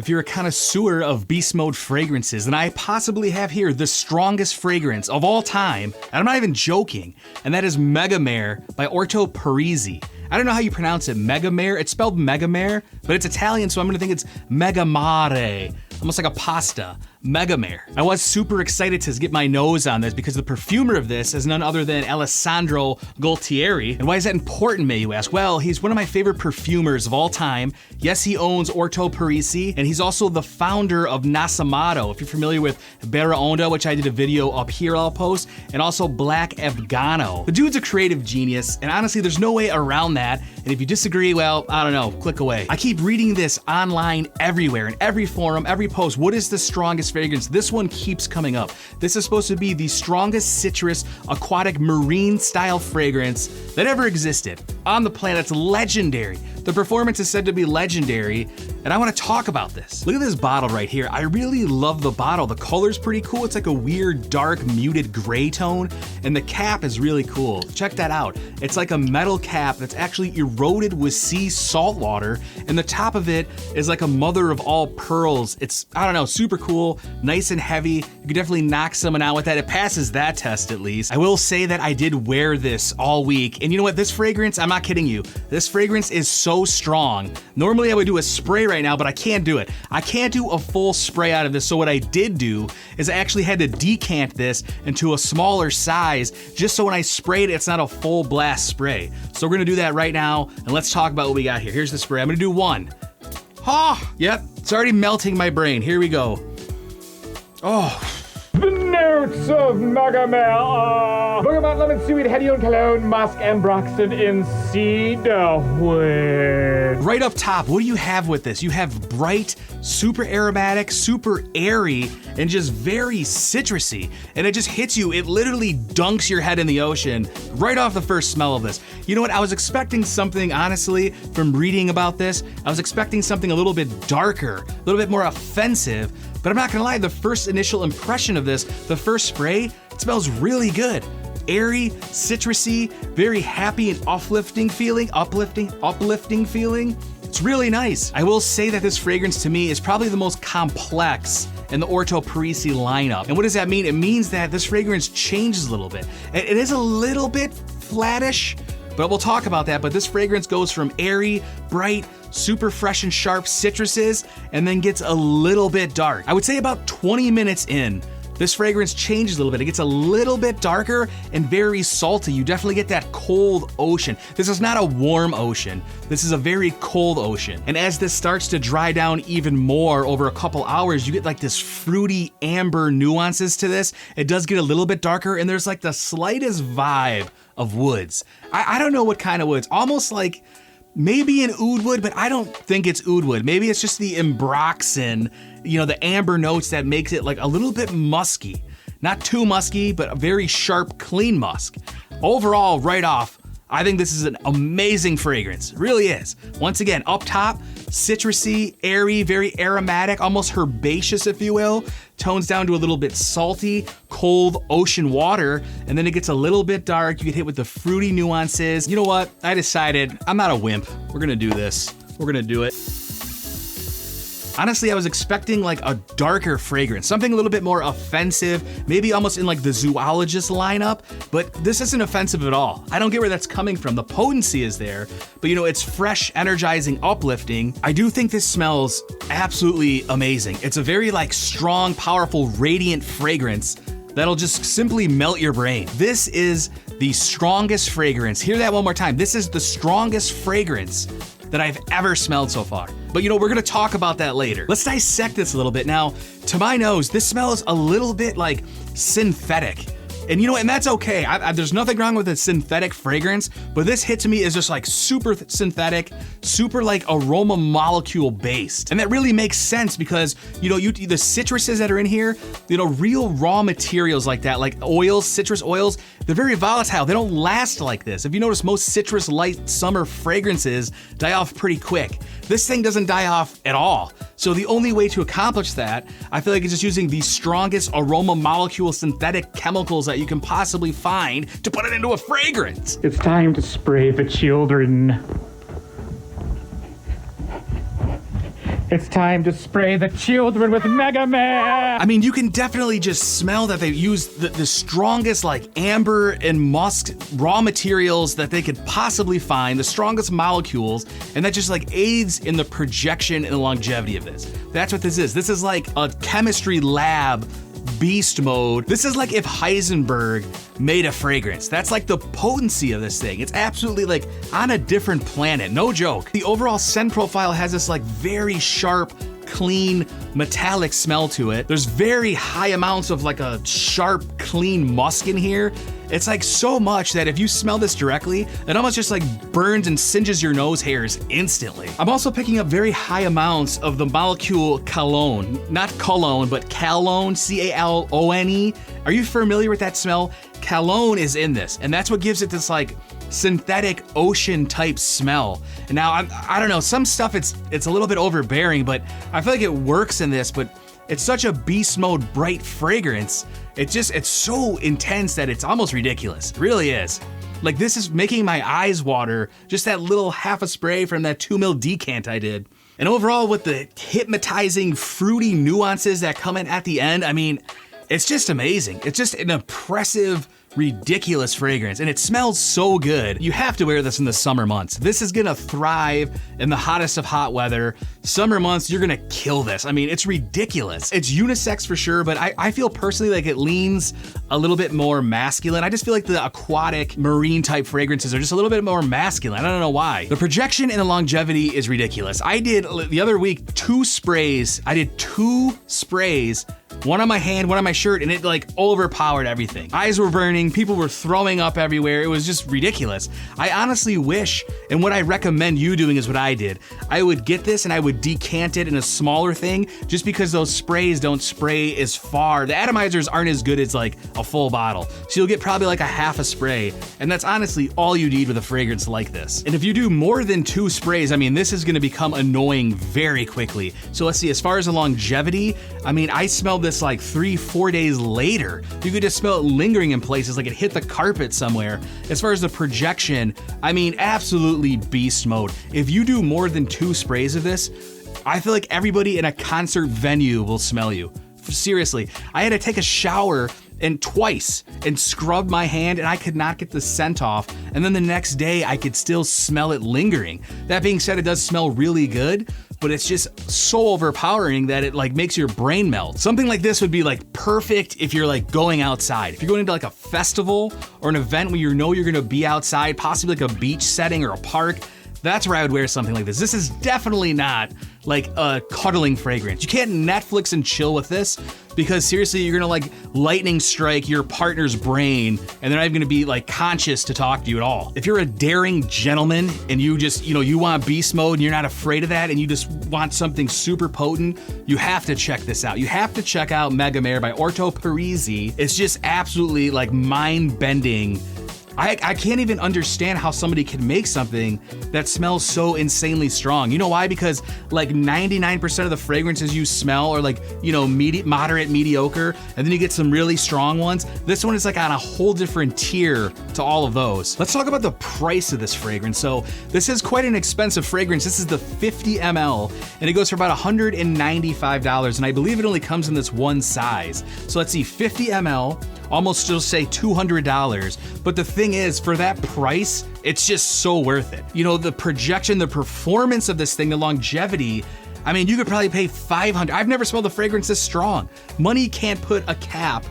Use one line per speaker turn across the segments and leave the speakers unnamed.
If you're a connoisseur of beast mode fragrances, then I possibly have here the strongest fragrance of all time, and I'm not even joking, and that is Megamare by Orto Parisi. I don't know how you pronounce it, Megamare. It's spelled Megamare, but it's Italian, so I'm gonna think it's Megamare. Almost like a pasta. Megamare. I was super excited to get my nose on this because the perfumer of this is none other than Alessandro Gualtieri. And why is that important, may you ask? Well, he's one of my favorite perfumers of all time. Yes, he owns Orto Parisi, and he's also the founder of Nasamato. If you're familiar with Baraonda, which I did a video up here I'll post, and also Black Afgano. The dude's a creative genius, and honestly, there's no way around that. And if you disagree, well, I don't know, click away. I keep reading this online everywhere, in every forum, every post. What is the strongest fragrance? This one keeps coming up. This is supposed to be the strongest citrus, aquatic, marine style fragrance that ever existed on the planet. It's legendary. The performance is said to be legendary, and I want to talk about this. Look at this bottle right here. I really love the bottle. The color's pretty cool. It's like a weird, dark, muted gray tone, and the cap is really cool. Check that out. It's like a metal cap that's actually eroded with sea salt water, and the top of it is like a mother of all pearls. It's, I don't know, super cool, nice and heavy. You could definitely knock someone out with that. It passes that test at least. I will say that I did wear this all week, and you know what? This fragrance, I'm not kidding you. This fragrance is so strong. Normally I would do a spray right now, but I can't do it. I can't do a full spray out of this, so what I did do is I actually had to decant this into a smaller size, just so when I sprayed it, it's not a full blast spray. So we're gonna do that right now, and let's talk about what we got here. Here's the spray. I'm gonna do one. Oh, yep, it's already melting my brain. Here we go. Oh.
The notes of Megamare. Bergamot, lemon, seaweed, hedione, cologne, musk, ambroxan, and cedarwood.
Right up top, what do you have with this? You have bright, super aromatic, super airy, and just very citrusy. And it just hits you, it literally dunks your head in the ocean right off the first smell of this. You know what, I was expecting something, honestly, from reading about this, I was expecting something a little bit darker, a little bit more offensive, but I'm not gonna lie, the first initial impression of this, the first spray, it smells really good. Airy, citrusy, very happy and uplifting feeling. It's really nice. I will say that this fragrance to me is probably the most complex in the Orto Parisi lineup. And what does that mean? It means that this fragrance changes a little bit. It is a little bit flattish, but we'll talk about that. But this fragrance goes from airy, bright, super fresh and sharp citruses, and then gets a little bit dark. I would say about 20 minutes in, this fragrance changes a little bit. It gets a little bit darker and very salty. You definitely get that cold ocean. This is not a warm ocean. This is a very cold ocean. And as this starts to dry down even more over a couple hours, you get like this fruity amber nuances to this. It does get a little bit darker, and there's like the slightest vibe of woods. I don't know what kind of woods, almost like maybe an oud wood, but I don't think it's oud wood. Maybe it's just the ambroxan, you know, the amber notes that makes it like a little bit musky. Not too musky, but a very sharp, clean musk. Overall, right off, I think this is an amazing fragrance. It really is. Once again, up top, citrusy, airy, very aromatic, almost herbaceous, if you will. Tones down to a little bit salty, cold ocean water, and then it gets a little bit dark. You get hit with the fruity nuances. You know what? I decided I'm not a wimp. We're gonna do this. We're gonna do it. Honestly, I was expecting like a darker fragrance, something a little bit more offensive, maybe almost in like the zoologist lineup, but this isn't offensive at all. I don't get where that's coming from. The potency is there, but you know, it's fresh, energizing, uplifting. I do think this smells absolutely amazing. It's a very like strong, powerful, radiant fragrance that'll just simply melt your brain. This is the strongest fragrance. Hear that one more time. This is the strongest fragrance that I've ever smelled so far. But you know, we're gonna talk about that later. Let's dissect this a little bit. Now, to my nose, this smells a little bit like synthetic. And you know what, and that's okay. There's nothing wrong with a synthetic fragrance, but this hit to me is just like super synthetic, super like aroma molecule based. And that really makes sense because, you know, the citruses that are in here, you know, real raw materials like that, like oils, citrus oils, they're very volatile. They don't last like this. If you notice, most citrus light summer fragrances die off pretty quick. This thing doesn't die off at all. So the only way to accomplish that, I feel like, is just using the strongest aroma molecule synthetic chemicals that you can possibly find to put it into a fragrance.
It's time to spray the children. It's time to spray the children with Megamare.
I mean, you can definitely just smell that they used the strongest like amber and musk raw materials that they could possibly find, the strongest molecules, and that just like aids in the projection and the longevity of this. That's what this is. This is like a chemistry lab beast mode. This is like if Heisenberg made a fragrance. That's like the potency of this thing. It's absolutely like on a different planet, no joke. The overall scent profile has this like very sharp, clean, metallic smell to it. There's very high amounts of like a sharp, clean musk in here. It's like so much that if you smell this directly, it almost just like burns and singes your nose hairs instantly. I'm also picking up very high amounts of the molecule cologne, not cologne, but calone, C-A-L-O-N-E. Are you familiar with that smell? Calone is in this, and that's what gives it this like synthetic ocean type smell. And now I don't know, some stuff it's a little bit overbearing, but I feel like it works in this, but it's such a beast mode bright fragrance. It's so intense that it's almost ridiculous. It really is. Like this is making my eyes water, just that little half a spray from that 2 ml decant I did. And overall with the hypnotizing fruity nuances that come in at the end, I mean, it's just amazing. It's just an impressive, ridiculous fragrance, and it smells so good. You have to wear this in the summer months. This is gonna thrive in the hottest of hot weather. Summer months, you're gonna kill this. I mean, it's ridiculous. It's unisex for sure, but I feel personally like it leans a little bit more masculine. I just feel like the aquatic, marine type fragrances are just a little bit more masculine. I don't know why. The projection and the longevity is ridiculous. I did, the other week, 2 sprays. I did 2 sprays, one on my hand, one on my shirt, and it like overpowered everything. Eyes were burning, people were throwing up everywhere. It was just ridiculous. I honestly wish, and what I recommend you doing is what I did. I would get this and I would decant it in a smaller thing just because those sprays don't spray as far. The atomizers aren't as good as like a full bottle. So you'll get probably like a half a spray, and that's honestly all you need with a fragrance like this. And if you do more than 2 sprays, I mean, this is gonna become annoying very quickly. So let's see, as far as the longevity, I mean, I smelled this like 3-4 days later. You could just smell it lingering in places like it hit the carpet somewhere. As far as the projection, I mean, absolutely beast mode. If you do more than 2 sprays of this, I feel like everybody in a concert venue will smell you. Seriously, I had to take a shower and twice and scrubbed my hand and I could not get the scent off. And then the next day I could still smell it lingering. That being said, it does smell really good, but it's just so overpowering that it like makes your brain melt. Something like this would be like perfect if you're like going outside. If you're going into like a festival or an event where you know you're gonna be outside, possibly like a beach setting or a park, that's where I would wear something like this. This is definitely not like a cuddling fragrance. You can't Netflix and chill with this because seriously, you're gonna like lightning strike your partner's brain and they're not even gonna be like conscious to talk to you at all. If you're a daring gentleman and you just, you want beast mode and you're not afraid of that and you just want something super potent, you have to check this out. You have to check out Megamare by Orto Parisi. It's just absolutely like mind-bending. I can't even understand how somebody can make something that smells so insanely strong. You know why? Because like 99% of the fragrances you smell are like, moderate, mediocre, and then you get some really strong ones. This one is like on a whole different tier to all of those. Let's talk about the price of this fragrance. So this is quite an expensive fragrance. This is the 50 ml, and it goes for about $195, and I believe it only comes in this one size. So let's see, 50 ml, almost still say $200, but the thing is, for that price, it's just so worth it. The projection, the performance of this thing, the longevity, I mean, you could probably pay $500. I've never smelled a fragrance this strong. Money can't put a cap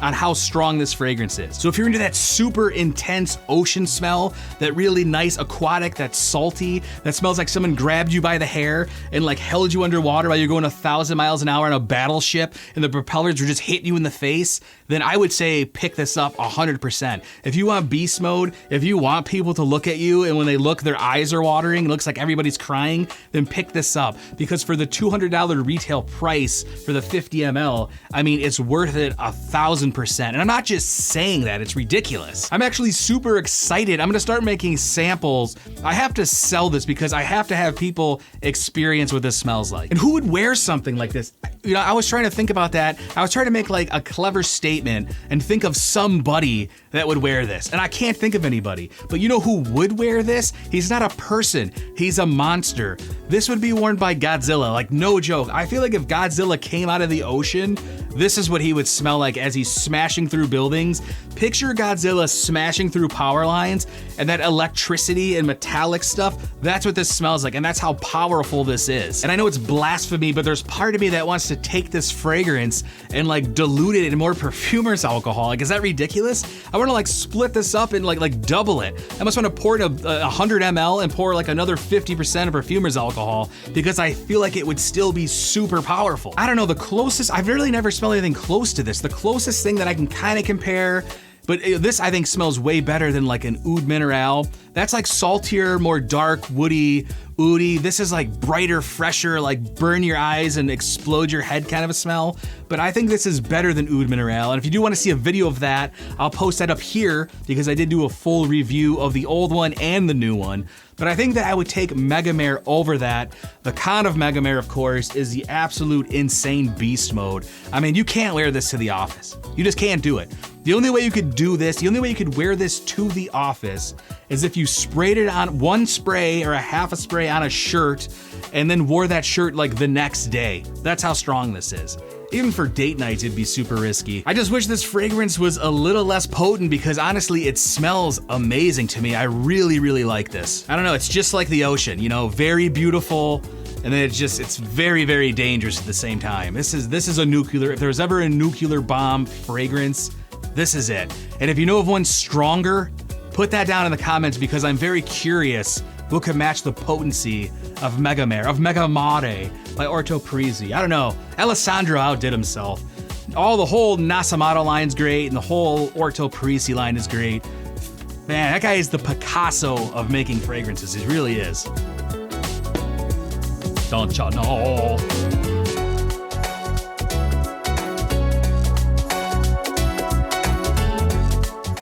on how strong this fragrance is. So if you're into that super intense ocean smell, that really nice aquatic, that's salty, that smells like someone grabbed you by the hair and like held you underwater while you're going 1,000 miles an hour on a battleship and the propellers were just hitting you in the face, then I would say pick this up 100%. If you want beast mode, if you want people to look at you and when they look, their eyes are watering, it looks like everybody's crying, then pick this up. Because for the $200 retail price for the 50 ml, I mean, it's worth it 1,000%. And I'm not just saying that, it's ridiculous. I'm actually super excited. I'm gonna start making samples. I have to sell this because I have to have people experience what this smells like. And who would wear something like this? I was trying to think about that. I was trying to make like a clever statement and think of somebody that would wear this, and I can't think of anybody. But you know who would wear this? He's not a person, he's a monster. This would be worn by Godzilla, like no joke. I feel like if Godzilla came out of the ocean, this is what he would smell like as he's smashing through buildings. Picture Godzilla smashing through power lines and that electricity and metallic stuff. That's what this smells like, and that's how powerful this is. And I know it's blasphemy, but there's part of me that wants to take this fragrance and like dilute it in more perfumer's alcohol. Like, is that ridiculous? I want to like split this up and like double it. I must want to pour it 100 ml and pour like another 50% of perfumer's alcohol because I feel like it would still be super powerful. I don't know, the closest, I've really never smelled anything close to this. The closest thing that I can kind of compare, but this I think smells way better than like an Oud Mineral. That's like saltier, more dark, woody, oudy. This is like brighter, fresher, like burn your eyes and explode your head kind of a smell. But I think this is better than Oud Mineral. And if you do want to see a video of that, I'll post that up here because I did do a full review of the old one and the new one. But I think that I would take Megamare over that. The con of Megamare, of course, is the absolute insane beast mode. I mean, you can't wear this to the office. You just can't do it. The only way you could do this, the only way you could wear this to the office is if you sprayed it on one spray or a half a spray on a shirt and then wore that shirt like the next day. That's how strong this is. Even for date nights, it'd be super risky. I just wish this fragrance was a little less potent because honestly, it smells amazing to me. I really, really like this. I don't know, it's just like the ocean, you know, very beautiful, and then it's very, very dangerous at the same time. This is a nuclear, if there's ever a nuclear bomb fragrance, this is it. And if you know of one stronger, put that down in the comments because I'm very curious what could match the potency of Megamare by Orto Parisi. I don't know, Alessandro outdid himself. The whole Nasamato line's great and the whole Orto Parisi line is great. Man, that guy is the Picasso of making fragrances, he really is. Don't you know?